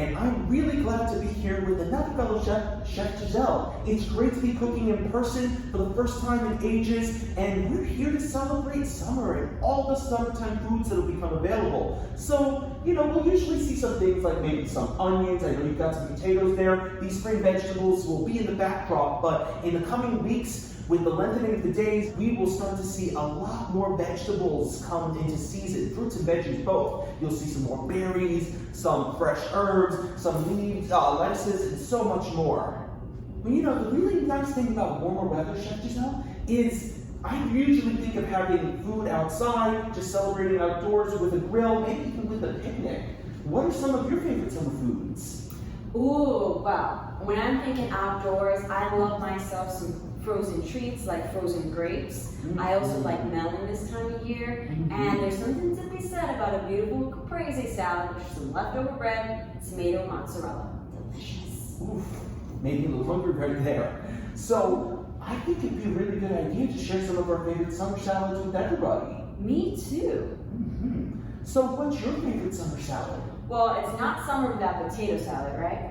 and I'm really glad to be here with another fellow chef, Chef Gisselle. It's great to be cooking in person for the first time in ages, and we're here to celebrate summer and all the summertime foods that will become available. So, we'll usually see some things like maybe some onions. I know you've got some potatoes there. These spring vegetables will be in the backdrop, but in the coming weeks, with the lengthening of the days, we will start to see a lot more vegetables come into season, fruits and veggies both. You'll see some more berries, some fresh herbs, some leaves, lettuces, and so much more. But the really nice thing about warmer weather, Chef Gisselle, is I usually think of having food outside, just celebrating outdoors with a grill, maybe even with a picnic. What are some of your favorite summer foods? Ooh, well, when I'm thinking outdoors, I love myself some frozen treats like frozen grapes. I also like melon this time of year. And there's something to be said about a beautiful caprese salad with some leftover bread, tomato, mozzarella. Delicious. Oof, made me a little hungry right there. So I think it'd be a really good idea to share some of our favorite summer salads with everybody. Me too. So what's your favorite summer salad? Well, it's not summer without potato salad, right?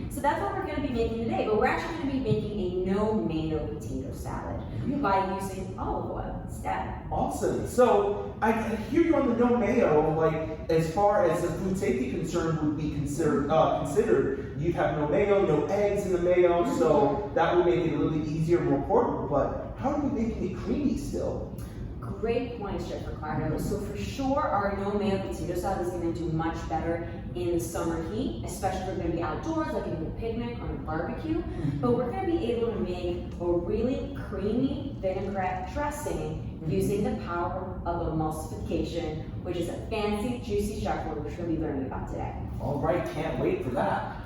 So that's what we're going to be making today, but we're actually going to be making a no-mayo potato salad by using olive oil instead. Awesome. So I hear you on the no mayo, like as far as the food safety concern would be considered, you have no mayo, no eggs in the mayo, so that would make it a little bit easier, more portable, but how are we making it creamy still? Great point, Chef Ricardo. So for sure, our no mayo potato salad is going to do much better in the summer heat, especially if we're going to be outdoors, like in a picnic or a barbecue. But we're going to be able to make a really creamy vinaigrette dressing using the power of emulsification, which is a fancy, juicy chef word which we're going to be learning about today. All right, can't wait for that.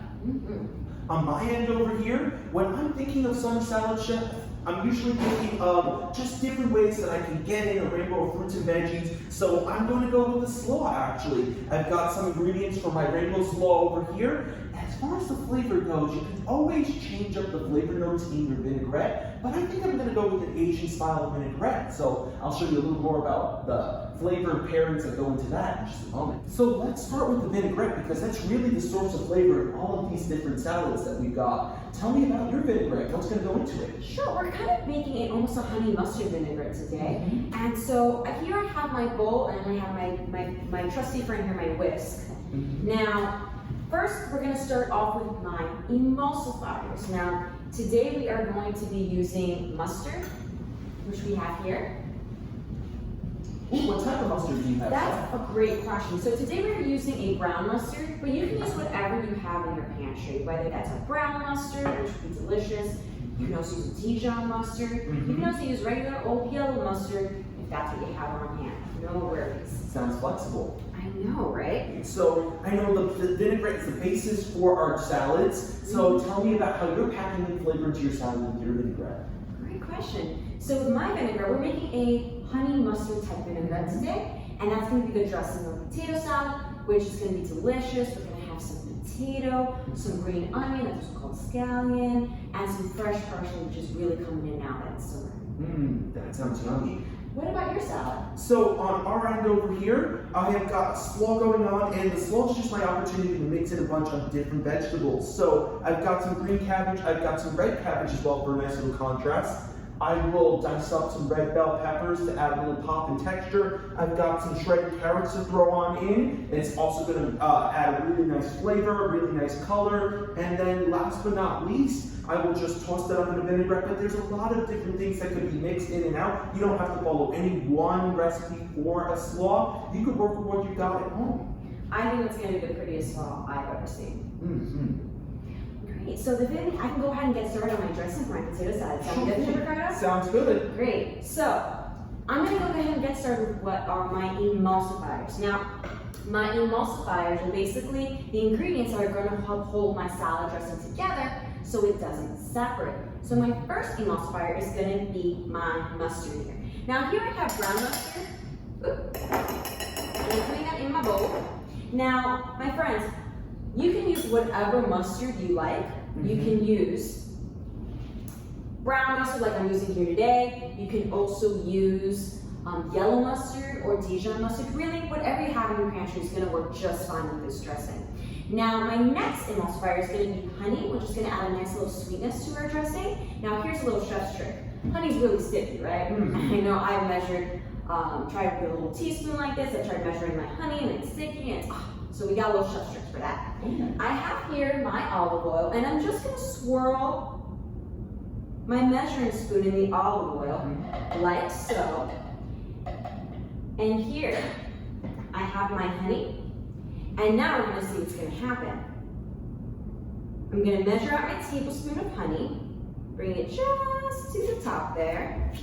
On my end over here, when I'm thinking of summer salad, Chef, I'm usually thinking of just different ways that I can get in a rainbow of fruits and veggies. So I'm going to go with the slaw, actually. I've got some ingredients for my rainbow slaw over here. As far as the flavor goes, you can always change up the flavor notes in your vinaigrette, but I think I'm going to go with an Asian style vinaigrette. So I'll show you a little more about the flavor pairings that go into that in just a moment. So let's start with the vinaigrette because that's really the source of flavor in all of these different salads that we've got. Tell me about your vinaigrette. What's going to go into it? Sure, we're kind of making almost a honey mustard vinaigrette today. And so here I have my bowl and I have my trusty friend here, my whisk. Now, first, we're going to start off with my emulsifiers. Now, today we are going to be using mustard, which we have here. Ooh, what type of mustard do you have? That's a great question. So today we're using a brown mustard, but you can use whatever you have in your pantry, whether that's a brown mustard, which would be delicious. You can also use a Dijon mustard. You can also use regular old yellow mustard if that's what you have on hand. No worries. Sounds flexible. I know, right? So I know the vinaigrette is the basis for our salads. So tell me about how you're packing in flavor into your salad with your vinaigrette. Great question. So with my vinaigrette, we're making a honey mustard type vinaigrette today, and that's going to be the dressing of potato salad, which is going to be delicious. We're going to have some potato, some green onion, that's what's called scallion, and some fresh parsley, which is really coming in now that it's summer. That sounds yummy. What about your salad? So on our end over here, I have got slaw going on, and the slaw is just my opportunity to mix in a bunch of different vegetables. So I've got some green cabbage, I've got some red cabbage as well for a nice little contrast. I will dice up some red bell peppers to add a little pop and texture. I've got some shredded carrots to throw on in. It's also going to add a really nice flavor, a really nice color. And then last but not least, I will just toss that up in a vinaigrette. But there's a lot of different things that could be mixed in and out. You don't have to follow any one recipe for a slaw. You could work with what you got at home. I think it's going to be the prettiest slaw I've ever seen. So I can go ahead and get started on my dressing for my potato salad. Sound good, Ricardo? Sounds good. Great. So I'm going to go ahead and get started with what are my emulsifiers. Now, my emulsifiers are basically the ingredients that are going to help hold my salad dressing together so it doesn't separate. So my first emulsifier is going to be my mustard here. Now here I have brown mustard. And I'm putting that in my bowl. Now, my friends, you can use whatever mustard you like. You can use brown mustard like I'm using here today. You can also use yellow mustard or Dijon mustard. Really, whatever you have in your pantry is going to work just fine with this dressing. Now, my next emulsifier is going to be honey, which is going to add a nice little sweetness to our dressing. Now, here's a little chef's trick. Honey's really sticky, right? I know I've measured, tried with a little teaspoon like this. I tried measuring my honey, and it's sticky, and so we got a little chef's trick for that. I have here my olive oil, and I'm just going to swirl my measuring spoon in the olive oil, like so. And here, I have my honey. And now we're gonna see what's gonna happen. I'm gonna measure out my tablespoon of honey, bring it just to the top there.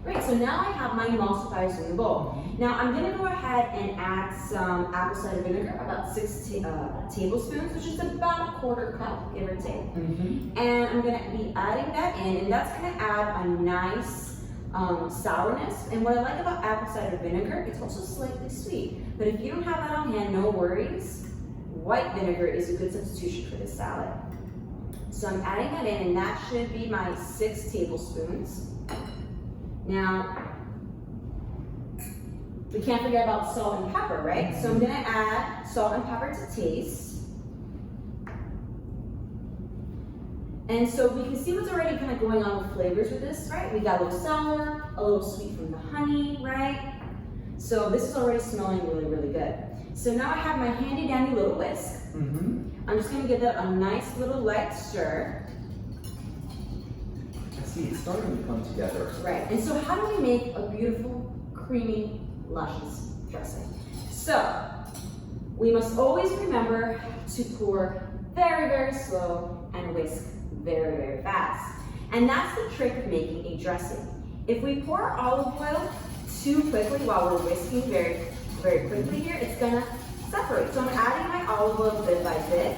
Great, so now I have my emulsifiers in the bowl. Now I'm gonna go ahead and add some apple cider vinegar, about 6 tablespoons, which is about a 1/4 cup, give or take. And I'm gonna be adding that in, and that's gonna add a nice sourness. And what I like about apple cider vinegar, it's also slightly sweet. But if you don't have that on hand, no worries. White vinegar is a good substitution for this salad. So I'm adding that in, and that should be my 6 tablespoons. Now, we can't forget about salt and pepper, right? So I'm gonna add salt and pepper to taste. And so we can see what's already kind of going on with flavors with this, right? We got a little sour, a little sweet from the honey, right? So this is already smelling really, really good. So now I have my handy dandy little whisk. I'm just gonna give that a nice little light stir. I see it's starting to come together. Right, and so how do we make a beautiful, creamy, luscious dressing? So, we must always remember to pour very, very slow and whisk very, very fast. And that's the trick of making a dressing. If we pour olive oil too quickly while we're whisking very, very quickly here, it's gonna separate. So I'm adding my olive oil bit by bit.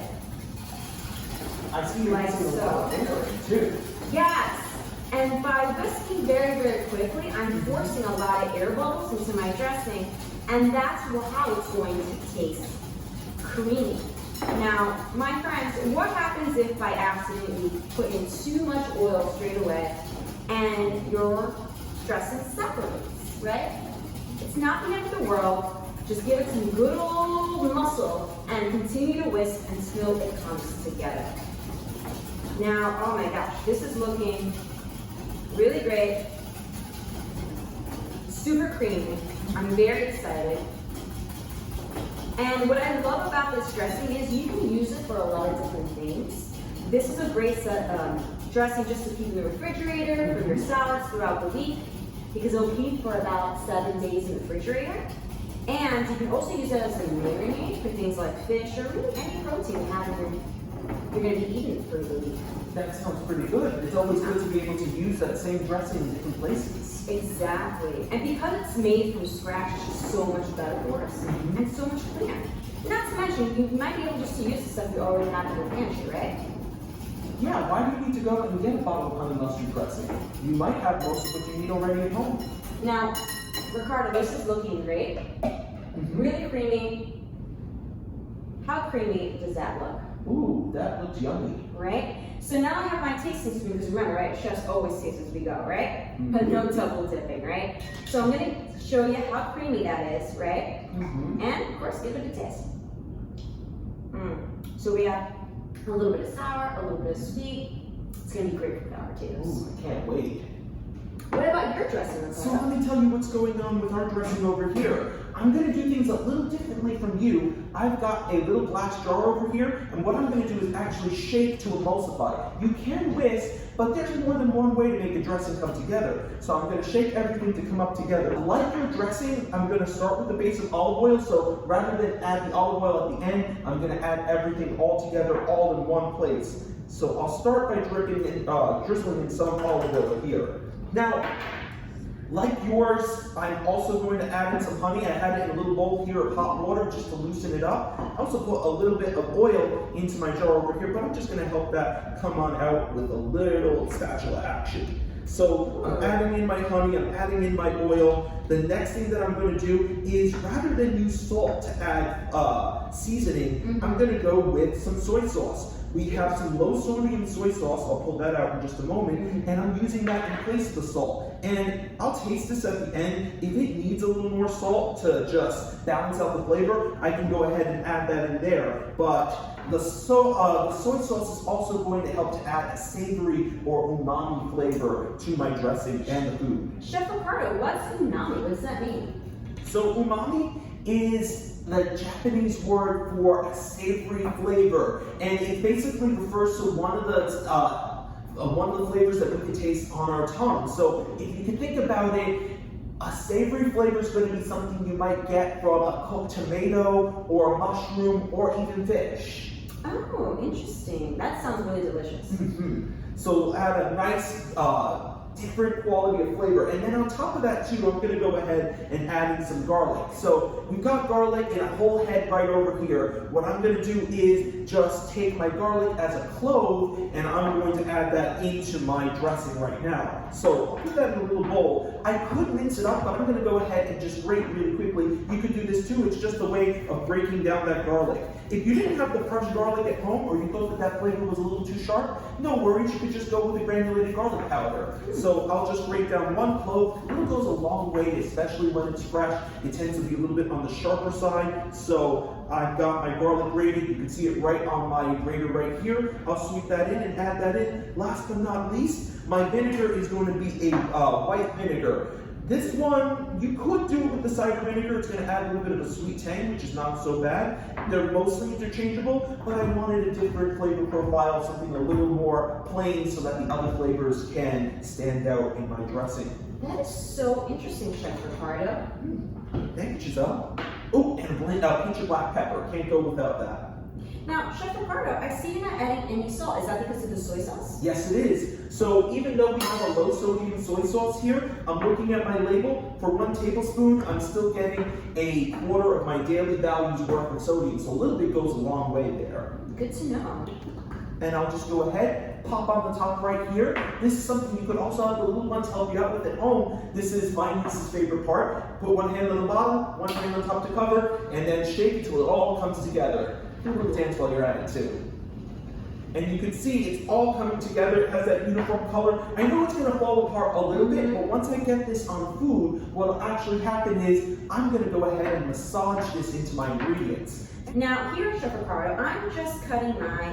I see you're using a lot of air too. Yes, and by whisking very, very quickly, I'm forcing a lot of air bubbles into my dressing, and that's how it's going to taste creamy. Now, my friends, what happens if by accident you put in too much oil straight away and your dressing separates, right? It's not the end of the world. Just give it some good old muscle and continue to whisk until it comes together. Now, oh my gosh, this is looking really great. Super creamy. I'm very excited. And what I love about this dressing is you can use it for a lot of different things. This is a great dressing just to keep in the refrigerator for your salads throughout the week, because it'll keep for about 7 days in the refrigerator. And you can also use it as a marinade for things like fish or really any protein you're going to be eating for the week. That sounds pretty good. It's always good to be able to use that same dressing in different places. Exactly. And because it's made from scratch, it's just so much better for us and so much cleaner. Not to mention, you might be able just to use the stuff you already have in your pantry, right? Yeah, why do you need to go out and get a bottle of honey mustard dressing? You might have most of what you need already at home. Now, Ricardo, this is looking great. Really creamy. How creamy does that look? Ooh, that looks yummy. Right? So now I have my tasting spoon, because remember, right, chefs always taste as we go, right? But no double dipping, right? So I'm gonna show you how creamy that is, right? And of course, give it a taste. So we have a little bit of sour, a little bit of sweet. It's gonna be great for sour potatoes. Ooh, I can't wait. What about your dressing, Ricardo? So let me tell you what's going on with our dressing over here. I'm going to do things a little differently from you. I've got a little glass jar over here, and what I'm going to do is actually shake to emulsify. You can whisk, but there's more than one way to make a dressing come together. So I'm going to shake everything to come up together. Like your dressing, I'm going to start with the base of olive oil, so rather than add the olive oil at the end, I'm going to add everything all together, all in one place. So I'll start by drizzling in some olive oil here. Now, like yours, I'm also going to add in some honey. I had it in a little bowl here of hot water just to loosen it up. I also put a little bit of oil into my jar over here, but I'm just going to help that come on out with a little spatula action. So I'm adding in my honey, I'm adding in my oil. The next thing that I'm going to do is, rather than use salt to add seasoning, I'm gonna go with some soy sauce. We have some low sodium soy sauce, I'll pull that out in just a moment, and I'm using that in place of the salt. And I'll taste this at the end. If it needs a little more salt to just balance out the flavor, I can go ahead and add that in there. But the soy sauce is also going to help to add a savory or umami flavor to my dressing and the food. Chef Ricardo, what's umami? What does that mean? So umami is the Japanese word for a savory flavor, and it basically refers to one of the flavors that we can taste on our tongue. So if you can think about it, a savory flavor is going to be something you might get from a cooked tomato or a mushroom or even fish. Oh, interesting. That sounds really delicious. So add a nice different quality of flavor. And then on top of that too, I'm gonna go ahead and add in some garlic. So we've got garlic in a whole head right over here. What I'm gonna do is just take my garlic as a clove and I'm going to add that into my dressing right now. So I'll put that in a little bowl. I could mince it up, but I'm gonna go ahead and just grate really quickly. You could do this too, it's just a way of breaking down that garlic. If you didn't have the fresh garlic at home or you thought that that flavor was a little too sharp, no worries, you could just go with the granulated garlic powder. So I'll just grate down one clove. It goes a long way, especially when it's fresh. It tends to be a little bit on the sharper side. So I've got my garlic grated. You can see it right on my grater right here. I'll sweep that in and add that in. Last but not least, my vinegar is going to be a white vinegar. This one, you could do it with the cider vinegar. It's going to add a little bit of a sweet tang, which is not so bad. They're mostly interchangeable, but I wanted a different flavor profile, something a little more plain so that the other flavors can stand out in my dressing. That is so interesting, Chef Ricardo. Thank you, Gisselle. Oh, and a pinch of black pepper. Can't go without that. Now, Chef Ricardo, I see you're not adding any salt. Is that because of the soy sauce? Yes, it is. So even though we have a low sodium soy sauce here, I'm looking at my label. For 1 tablespoon, I'm still getting a quarter of my daily values worth of sodium. So a little bit goes a long way there. Good to know. And I'll just go ahead, pop on the top right here. This is something you could also have the little ones help you out with at home. This is my niece's favorite part. Put one hand on the bottom, one hand on top to cover, and then shake it till it all comes together. Do a little dance while you're at it too. And you can see it's all coming together. It has that uniform color. I know it's going to fall apart a little bit, but once I get this on food, what will actually happen is I'm going to go ahead and massage this into my ingredients. Now, here, Chef Ricardo, I'm just cutting my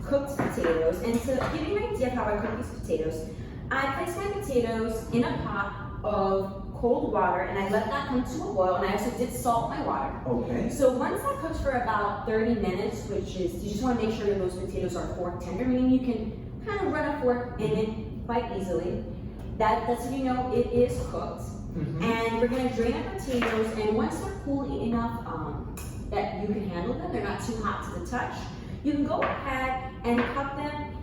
cooked potatoes. And to give you an idea of how I cook these potatoes, I place my potatoes in a pot of cold water and I let that come to a boil, and I also did salt my water. Okay. So once that cooks for about 30 minutes, which is, you just want to make sure that those potatoes are fork tender, meaning you can kind of run a fork in it quite easily. That's so you know it is cooked. And we're going to drain our potatoes, and once they're cool enough that you can handle them, they're not too hot to the touch, you can go ahead and cut them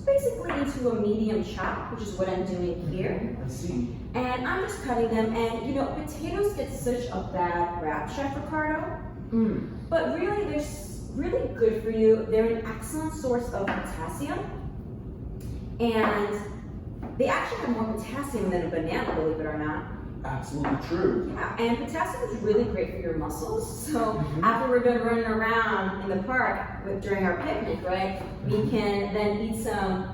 basically into a medium chop, which is what I'm doing here. I see. And I'm just cutting them, and you know, potatoes get such a bad rap, Chef Ricardo. But really, they're really good for you. They're an excellent source of potassium, and they actually have more potassium than a banana, believe it or not. Absolutely true. Yeah, and potassium is really great for your muscles. So after we're done running around in the park during our picnic, right, we can then eat some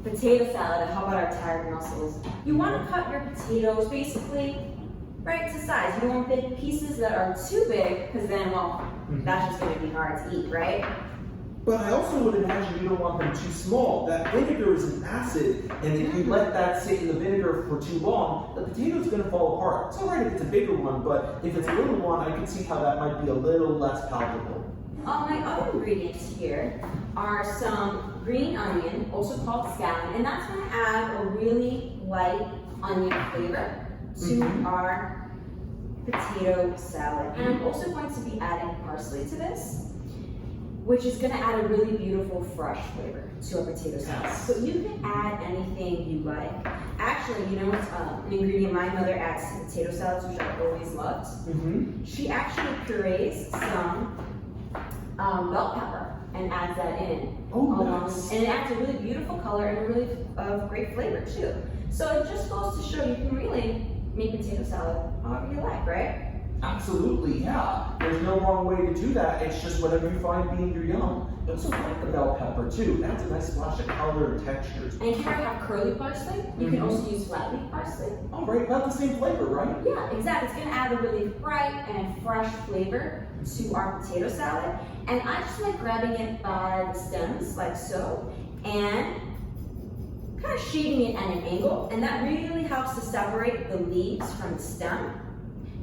potato salad and help out our tired muscles. You want to cut your potatoes basically right to size. You don't want big pieces that are too big, because then, well, that's just going to be hard to eat, right? But I also would imagine you don't want them too small. That vinegar is an acid, and if you let that sit in the vinegar for too long, the potato's going to fall apart. It's all right if it's a bigger one, but if it's a little one, I can see how that might be a little less palatable. My other ingredients here are some green onion, also called scallion, and that's going to add a really light onion flavor to our potato salad. And I'm also going to be adding parsley to this, which is going to add a really beautiful fresh flavor to our potato salad. So you can add anything you like. Actually, you know what's an ingredient my mother adds to potato salads, which I've always loved? She actually purees some bell pepper and adds that in. Oh, nice. And it adds a really beautiful color and a really great flavor too. So it just goes to show you can really make potato salad however you like, right? Absolutely, yeah. There's no wrong way to do that. It's just whatever you find being your yum. I also like the bell pepper too. That's a nice splash of color and textures. And here I have curly parsley. You can also use flat leaf parsley. Oh, right, about the same flavor, right? Yeah, exactly. It's gonna add a really bright and fresh flavor to our potato salad. And I just like grabbing it by the stems, like so, and kind of shading it at an angle. And that really helps to separate the leaves from the stem.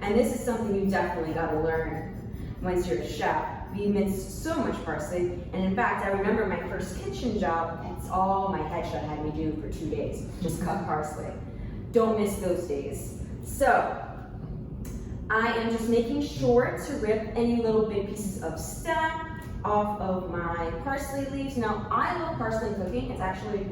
And this is something you definitely gotta learn once you're a chef. We mince so much parsley, and in fact, I remember my first kitchen job, it's all my head chef had me do for 2 days, just cut parsley. Don't miss those days. So, I am just making sure to rip any little bit pieces of stem off of my parsley leaves. Now, I love parsley in cooking. It's actually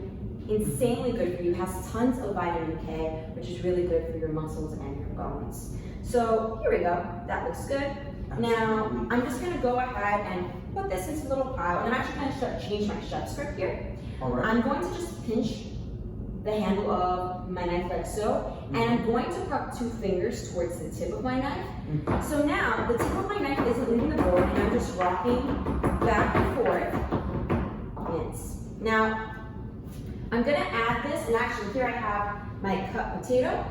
insanely good for you. It has tons of vitamin K, which is really good for your muscles and your bones. So here we go, that looks good. Now, I'm just gonna go ahead and put this into a little pile, and I'm actually gonna change my chef script here. All right. I'm going to just pinch the handle of my knife like so, and I'm going to put 2 fingers towards the tip of my knife. So now, the tip of my knife isn't leaving the board, and I'm just rocking back and forth. Mince. Now, I'm gonna add this, and actually here I have my cut potato.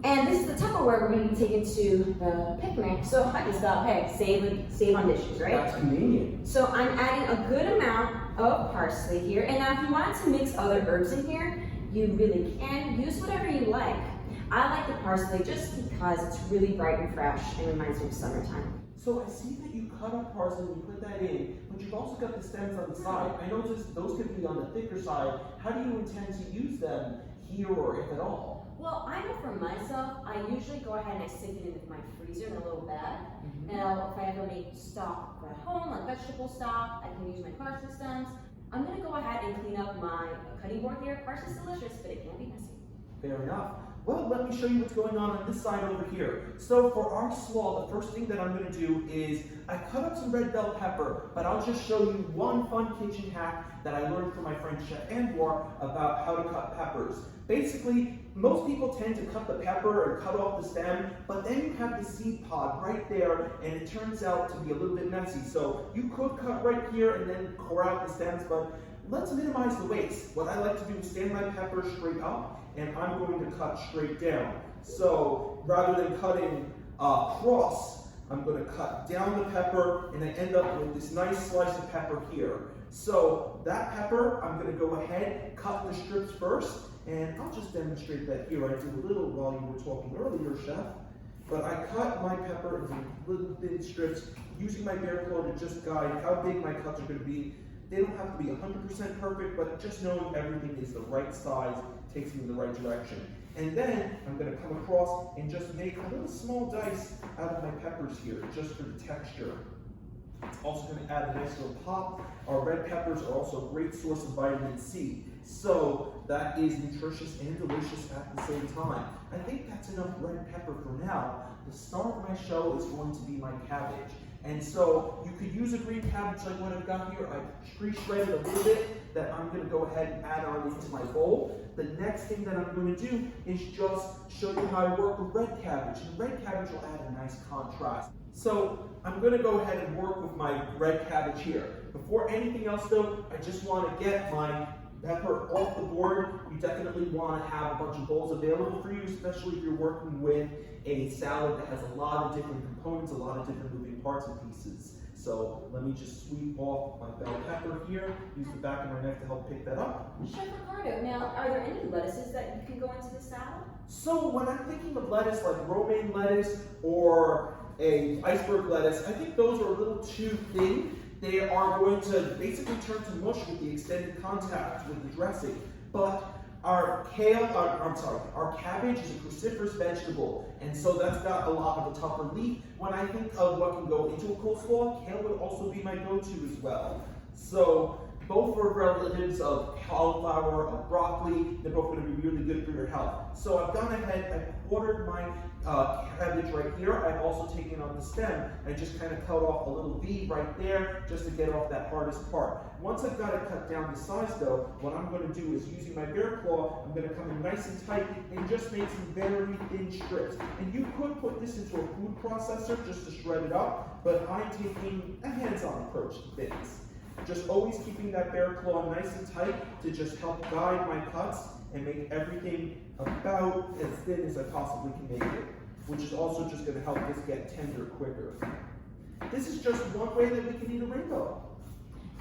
And this is the Tupperware we're going to be taking to the picnic. So I just thought, hey, save on dishes, right? That's convenient. So I'm adding a good amount of parsley here. And now if you wanted to mix other herbs in here, you really can. Use whatever you like. I like the parsley just because it's really bright and fresh and reminds me of summertime. So I see that you cut up parsley and you put that in, but you've also got the stems on the side. I noticed those could be on the thicker side. How do you intend to use them here or if at all? Well, I know for myself, I usually go ahead and I stick it in my freezer in a little bag. Now, if I ever make stock at home, like vegetable stock, I can use my parsley stems. I'm gonna go ahead and clean up my cutting board here. Parsley's delicious, but it can be messy. Fair enough. Well, let me show you what's going on this side over here. So for our slaw, the first thing that I'm going to do is I cut up some red bell pepper, but I'll just show you one fun kitchen hack that I learned from my friend Chef Anwar about how to cut peppers. Basically, most people tend to cut the pepper and cut off the stem, but then you have the seed pod right there, and it turns out to be a little bit messy. So you could cut right here and then core out the stems, but let's minimize the waste. What I like to do is stand my pepper straight up, and I'm going to cut straight down. So rather than cutting across, I'm going to cut down the pepper, and I end up with this nice slice of pepper here. So that pepper, I'm going to go ahead, cut the strips first, and I'll just demonstrate that here. I did a little while you were talking earlier, Chef. But I cut my pepper into little thin strips, using my bear claw to just guide how big my cuts are going to be. They don't have to be 100% perfect, but just knowing everything is the right size takes me in the right direction. And then I'm going to come across and just make a little small dice out of my peppers here, just for the texture. It's also going to add a nice little pop. Our red peppers are also a great source of vitamin C. So that is nutritious and delicious at the same time. I think that's enough red pepper for now. The star of my show is going to be my cabbage. And so you could use a green cabbage like what I've got here. I've pre-shredded a little bit that I'm going to go ahead and add on into my bowl. The next thing that I'm going to do is just show you how I work with red cabbage. And red cabbage will add a nice contrast. So I'm going to go ahead and work with my red cabbage here. Before anything else though, I just want to get my pepper off the board. You definitely want to have a bunch of bowls available for you, especially if you're working with a salad that has a lot of different components, a lot of different moving parts and pieces. So let me just sweep off my bell pepper here, use the back of my knife to help pick that up. Chef Ricardo, now are there any lettuces that you can go into the salad? So when I'm thinking of lettuce like romaine lettuce or a iceberg lettuce, I think those are a little too thin. They are going to basically turn to mush with the extended contact with the dressing. But our cabbage is a cruciferous vegetable, and so that's got a lot of a tougher leaf. When I think of what can go into a coleslaw, kale would also be my go-to as well. So both are relatives of cauliflower, of broccoli. They're both going to be really good for your health. So I've gone ahead, I've quartered my cabbage right here, I've also taken out the stem and just kind of cut off a little V right there just to get off that hardest part. Once I've got it cut down to size though, what I'm going to do is using my bear claw, I'm going to come in nice and tight and just make some very thin strips. And you could put this into a food processor just to shred it up, but I'm taking a hands-on approach to things. Just always keeping that bear claw nice and tight to just help guide my cuts and make everything about as thin as I possibly can make it, which is also just going to help this get tender quicker. This is just one way that we can eat a rainbow.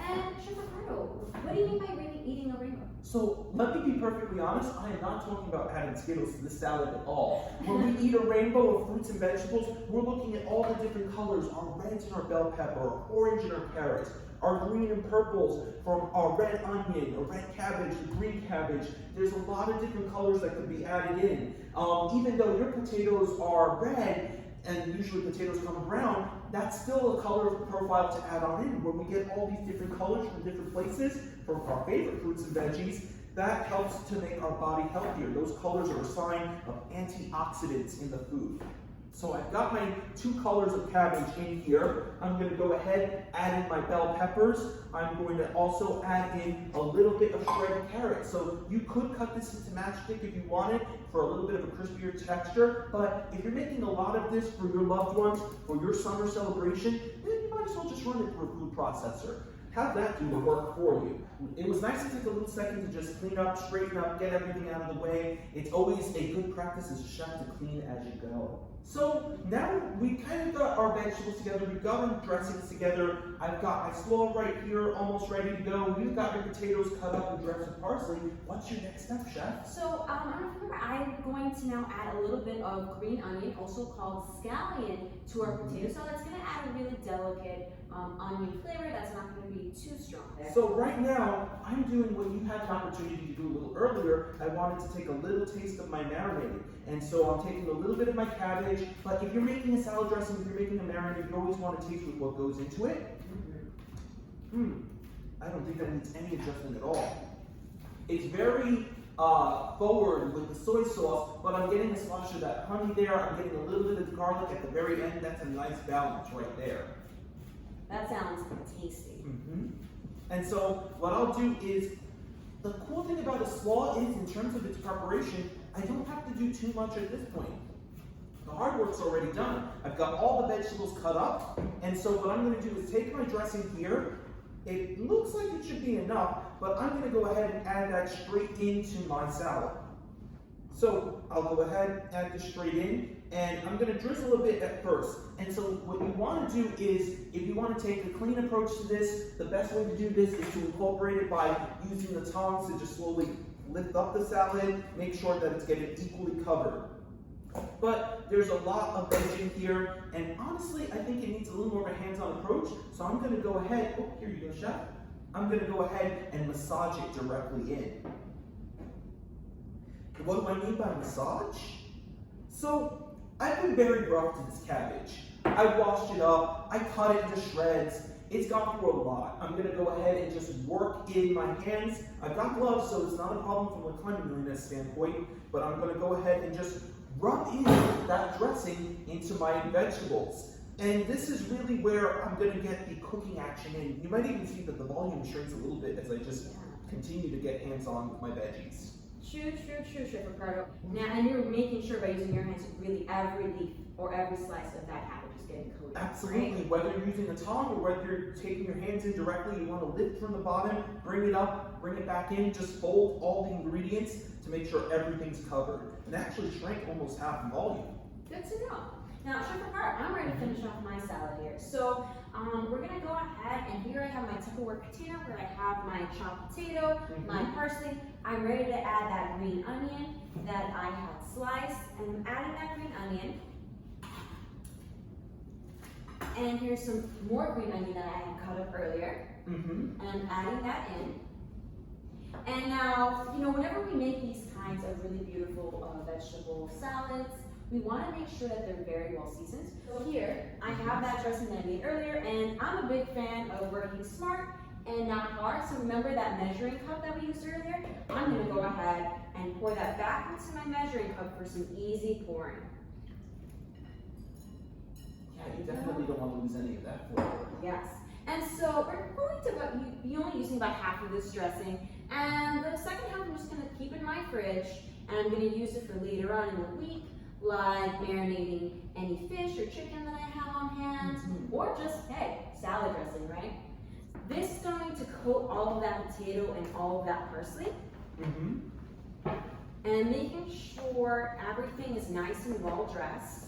And Chef Ricardo, what do you mean by eating a rainbow? So let me be perfectly honest, I am not talking about adding Skittles to this salad at all. When we eat a rainbow of fruits and vegetables, we're looking at all the different colors, our reds in our bell pepper, our orange in our carrots, our green and purples from our red onion, our red cabbage, the green cabbage. There's a lot of different colors that could be added in. Even though your potatoes are red, and usually potatoes come brown, that's still a color profile to add on in, where we get all these different colors from different places, from our favorite fruits and veggies. That helps to make our body healthier. Those colors are a sign of antioxidants in the food. So I've got my 2 colors of cabbage in here. I'm going to go ahead, add in my bell peppers. I'm going to also add in a little bit of shredded carrot. So you could cut this into matchstick if you wanted for a little bit of a crispier texture. But if you're making a lot of this for your loved ones, for your summer celebration, then you might as well just run it through a food processor. Have that do the work for you. It was nice to take a little second to just clean up, straighten up, get everything out of the way. It's always a good practice as a chef to clean as you go. So now we kind of got our vegetables together, we've got our dressings together. I've got my slaw right here, almost ready to go. You've got your potatoes cut up and dressed with parsley. What's your next step, chef? So I'm going to now add a little bit of green onion, also called scallion, to our potato salad. That's going to add a really delicate onion flavor that's not going to be too strong. So right now, I'm doing what you had the opportunity to do a little earlier. I wanted to take a little taste of my marinade. And so I'm taking a little bit of my cabbage, but if you're making a salad dressing, if you're making a marinade, you always want to taste with what goes into it. I don't think that needs any adjustment at all. It's very forward with the soy sauce, but I'm getting a splash of that honey there. I'm getting a little bit of garlic at the very end. That's a nice balance right there. That sounds tasty. And so what I'll do is, the cool thing about a slaw is, in terms of its preparation, I don't have to do too much at this point. The hard work's already done. I've got all the vegetables cut up, and so what I'm going to do is take my dressing here. It looks like it should be enough, but I'm going to go ahead and add that straight into my salad. So I'll go ahead, add this straight in, and I'm going to drizzle a bit at first. And so what you want to do is, if you want to take a clean approach to this, the best way to do this is to incorporate it by using the tongs to just slowly lift up the salad, make sure that it's getting equally covered. But there's a lot of veg in here, and honestly, I think it needs a little more of a hands-on approach. So I'm going to go ahead, oh, here you go, chef. I'm going to go ahead and massage it directly in. What do I mean by massage? So I've been very rough to this cabbage. I washed it up, I cut it into shreds. It's gone through a lot. I'm going to go ahead and just work in my hands. I've got gloves, so it's not a problem from a cleanliness standpoint, but I'm going to go ahead and just rub in that dressing into my vegetables. And this is really where I'm going to get the cooking action in. You might even see that the volume shrinks a little bit as I just continue to get hands-on with my veggies. True, Chef Ricardo. Now, and you're making sure by using your hands, really every leaf or every slice of that cabbage is getting coated. Absolutely. Right? Whether you're using a tong or whether you're taking your hands in directly, you want to lift from the bottom, bring it up, bring it back in, just fold all the ingredients to make sure everything's covered. And actually shrank almost half the volume. Good to know. Now, Chef Ricardo, I'm ready to finish off my salad here. So we're going to go ahead, and here I have my Tupperware container where I have my chopped potato, my parsley. I'm ready to add that green onion that I had sliced, and I'm adding that green onion. And here's some more green onion that I had cut up earlier. And I'm adding that in. And now, whenever we make these kinds of really beautiful vegetable salads, we want to make sure that they're very well seasoned. So here, I have that dressing that I made earlier, and I'm a big fan of working smart and not hard. So remember that measuring cup that we used earlier? I'm going to go ahead and pour that back into my measuring cup for some easy pouring. Yeah, you definitely don't want to lose any of that flavor. Yes. And so we're going to be only using about half of this dressing, and the second half I'm just going to keep in my fridge, and I'm going to use it for later on in the week, like marinating any fish or chicken that I have on hand, or just, hey, salad dressing, right? This is going to coat all of that potato and all of that parsley, and making sure everything is nice and well dressed.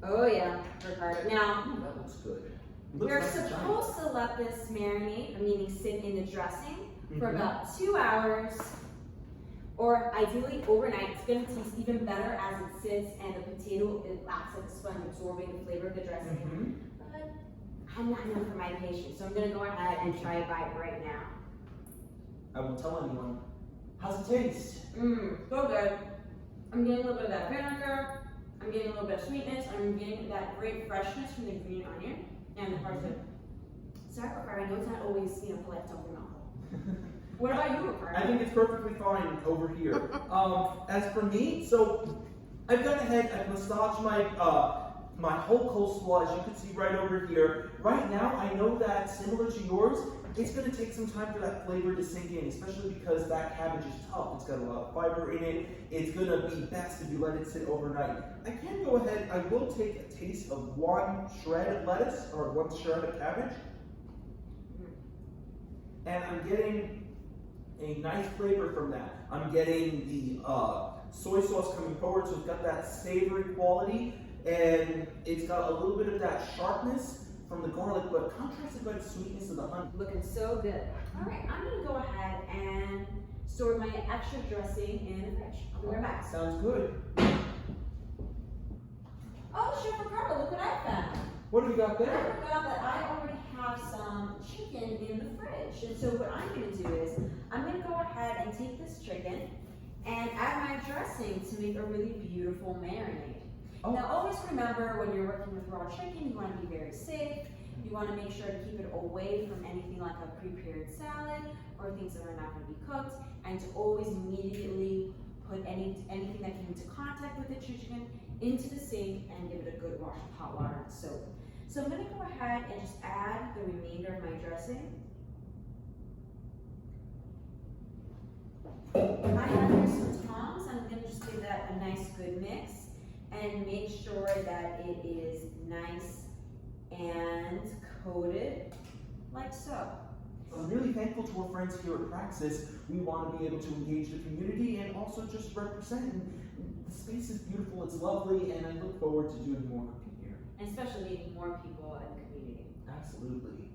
Oh yeah, Ricardo. Now, that looks good. we're supposed to let this marinate, meaning sit in the dressing, for about 2 hours, or ideally overnight. It's going to taste even better as it sits and the potato acts like a sponge, absorbing the flavor of the dressing. But I'm not known for my patience, so I'm going to go ahead and try a bite right now. I won't tell anyone. How's it taste? So good. I'm getting a little bit of that vinegar. I'm getting a little bit of sweetness. I'm getting that great freshness from the green onion and the parsley. Sorry, Ricardo, I know it's not always, polite to open your mouth. What about you, Ricardo? I think it's perfectly fine over here. As for me, so I've gone ahead, I've massaged my whole coleslaw, as you can see right over here. Right now, I know that similar to yours, it's going to take some time for that flavor to sink in, especially because that cabbage is tough. It's got a lot of fiber in it. It's going to be best if you let it sit overnight. I can go ahead, I will take a taste of one shred of lettuce, or one shred of cabbage. And I'm getting a nice flavor from that. I'm getting the soy sauce coming forward, so it's got that savory quality, and it's got a little bit of that sharpness from the garlic, but contrasted by the sweetness of the honey. Looking so good. All right, I'm gonna go ahead and store my extra dressing in the fridge. I'll be right back. Sounds good. Oh, Chef Ricardo, look what I found. What do we got I there? forgot that I already have some chicken in the fridge. And so what I'm gonna do is, I'm gonna go ahead and take this chicken and add my dressing to make a really beautiful marinade. Now always remember, when you're working with raw chicken, you want to be very safe. You want to make sure to keep it away from anything like a prepared salad or things that are not going to be cooked, and to always immediately put anything that came into contact with the chicken into the sink and give it a good wash of hot water and soap. So I'm going to go ahead and just add the remainder of my dressing. I have here some tongs. I'm going to just give that a nice good mix and make sure that it is nice and coated like so. I'm really thankful to our friends here at Praxis. We want to be able to engage the community and also just represent. And the space is beautiful, it's lovely, and I look forward to doing more cooking here. And especially meeting more people in the community. Absolutely.